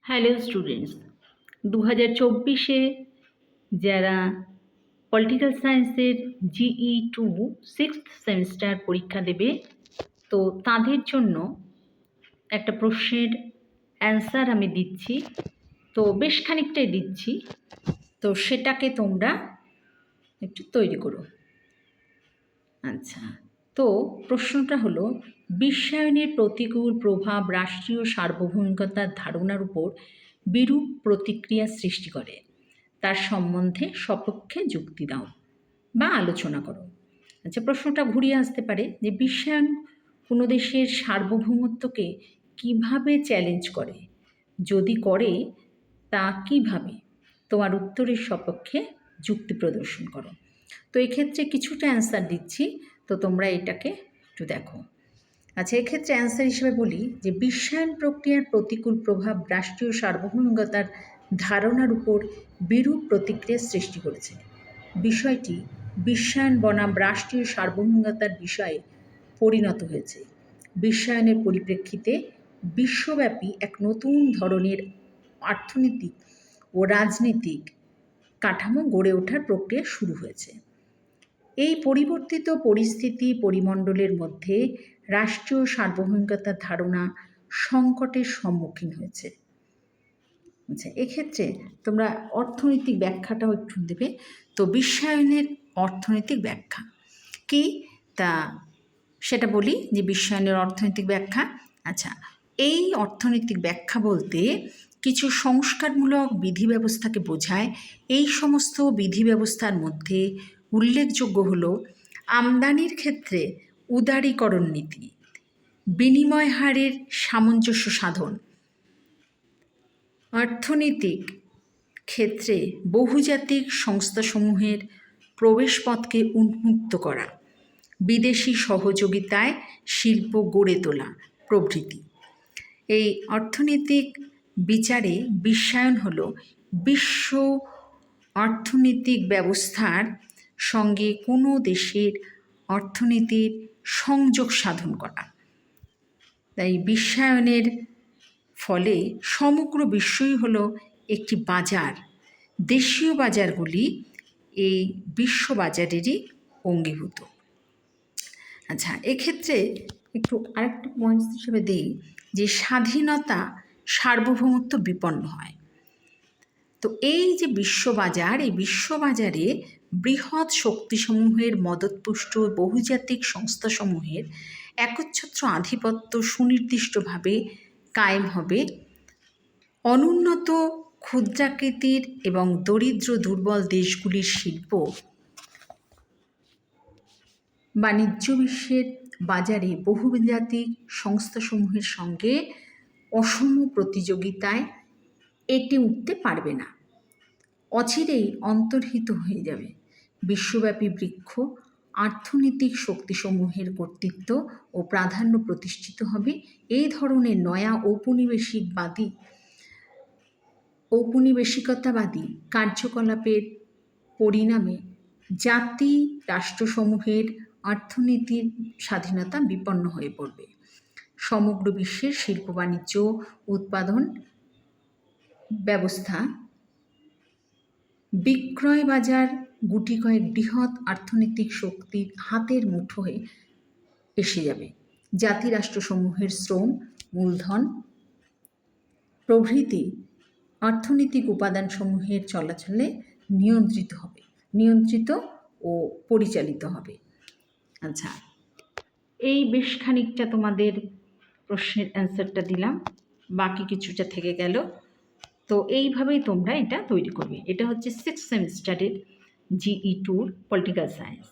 Hello students, 2024-এ যারা political সায়েন্সের GE2 sixth semester পরীক্ষা দেবে, তো তাদের জন্য একটা প্রশ্নের অ্যান্সার আমি দিচ্ছি। তো বেশ খানিকটাই দিচ্ছি, তো সেটাকে তোমরা একটু তৈরি করো। আচ্ছা, তো প্রশ্নটা হলো, বিশ্বায়নের প্রতিকূল প্রভাব রাষ্ট্রীয় সার্বভৌমিকতার ধারণার উপর বিরূপ প্রতিক্রিয়া সৃষ্টি করে, তার সম্বন্ধে সপক্ষে যুক্তি দাও বা আলোচনা করো। আচ্ছা, প্রশ্নটা ঘুরিয়ে আসতে পারে যে বিশ্বায়ন কোনো দেশের সার্বভৌমত্বকে কিভাবে চ্যালেঞ্জ করে, যদি করে তা কিভাবে, তোমার উত্তরের সপক্ষে যুক্তি প্রদর্শন করো। তো এক্ষেত্রে কিছুটা অ্যান্সার দিচ্ছি, তো তোমরা এটাকে একটু দেখো। আচ্ছা, এক্ষেত্রে অ্যান্সার হিসেবে বলি যে বিশ্বায়ন প্রক্রিয়ার প্রতিকূল প্রভাব রাষ্ট্রীয় সার্বভৌমিকতার ধারণার উপর বিরূপ প্রতিক্রিয়া সৃষ্টি করেছে। বিষয়টি বিশ্বায়ন বনাম রাষ্ট্রীয় সার্বভৌমিকতার বিষয়ে পরিণত হয়েছে। বিশ্বায়নের পরিপ্রেক্ষিতে বিশ্বব্যাপী এক নতুন ধরনের অর্থনৈতিক ও রাজনৈতিক কাঠামো গড়ে ওঠার প্রক্রিয়া শুরু হয়েছে। এই পরিবর্তিত পরিস্থিতি পরিমণ্ডলের মধ্যে রাষ্ট্রীয় সার্বভৌমিকতার ধারণা সংকটের সম্মুখীন হয়েছে। আচ্ছা, এক্ষেত্রে তোমরা অর্থনৈতিক ব্যাখ্যাটাও একটু দেবে। তো বিশ্বায়নের অর্থনৈতিক ব্যাখ্যা কি, তা সেটা বলি যে বিশ্বায়নের অর্থনৈতিক ব্যাখ্যা। আচ্ছা, এই অর্থনৈতিক ব্যাখ্যা বলতে কিছু সংস্কারমূলক বিধি ব্যবস্থাকে বোঝায়। এই সমস্ত বিধি ব্যবস্থার মধ্যে উল্লেখযোগ্য হল আমদানির ক্ষেত্রে উদারীকরণ নীতি, বিনিময় হারের সামঞ্জস্য সাধন, অর্থনৈতিক ক্ষেত্রে বহুজাতিক সংস্থাসমূহের প্রবেশপথকে উন্মুক্ত করা, বিদেশি সহযোগিতায় শিল্প গড়ে তোলা প্রভৃতি। এই অর্থনৈতিক বিচারে বিশ্বায়ন হল বিশ্ব অর্থনৈতিক ব্যবস্থার সঙ্গে কোনো দেশের অর্থনীতির সংযোগ সাধন করা। তাই বিশ্বায়নের ফলে সমগ্র বিশ্বই হলো একটি বাজার। দেশীয় বাজারগুলি এই বিশ্ব বাজারেরই অঙ্গীভূত। আচ্ছা, এক্ষেত্রে একটু আরেকটা পয়েন্ট হিসেবে দিই যে স্বাধীনতা সার্বভৌমত্ব বিপন্ন হয়। তো এই যে বিশ্ববাজার, এই বিশ্ববাজারে বৃহৎ শক্তিসমূহের মদতপুষ্ট বহুজাতিক সংস্থাসমূহের একচ্ছত্র আধিপত্য সুনির্দিষ্টভাবে কায়েম হবে। অনুন্নত ক্ষুদ্রাকৃতির এবং দরিদ্র দুর্বল দেশগুলির শিল্প বাণিজ্য বিশ্বের বাজারে বহুজাতিক সংস্থাসমূহের সঙ্গে অসম প্রতিযোগিতায় এঁটে উঠতে পারবে না, অচিরেই অন্তর্হিত হয়ে যাবে। বিশ্বব্যাপী বৃক্ষ অর্থনৈতিক শক্তিসমূহের কর্তৃত্ব ও প্রাধান্য প্রতিষ্ঠিত হবে। এই ধরনের নয়া ঔপনিবেশিকতাবাদী কার্যকলাপের পরিণামে জাতি রাষ্ট্রসমূহের অর্থনীতির স্বাধীনতা বিপন্ন হয়ে পড়বে। সমগ্র বিশ্বের শিল্প বাণিজ্য উৎপাদন ব্যবস্থা বিক্রয় বাজার গুটি কয়েক বৃহৎ অর্থনৈতিক শক্তির হাতের মুঠোয় এসে যাবে। জাতি রাষ্ট্রসমূহের শ্রম, মূলধন প্রভৃতি অর্থনৈতিক উপাদানসমূহের চলাচলে নিয়ন্ত্রিত ও পরিচালিত হবে। আচ্ছা, এই বেশ খানিকটা তোমাদের প্রশ্নের অ্যান্সারটা দিলাম, বাকি কিছুটা থেকে গেল। তো এইভাবেই তোমরা এটা তৈরি করবে। এটা হচ্ছে সিক্সথ সেমিস্টারের GE2 পলিটিক্যাল সায়েন্স।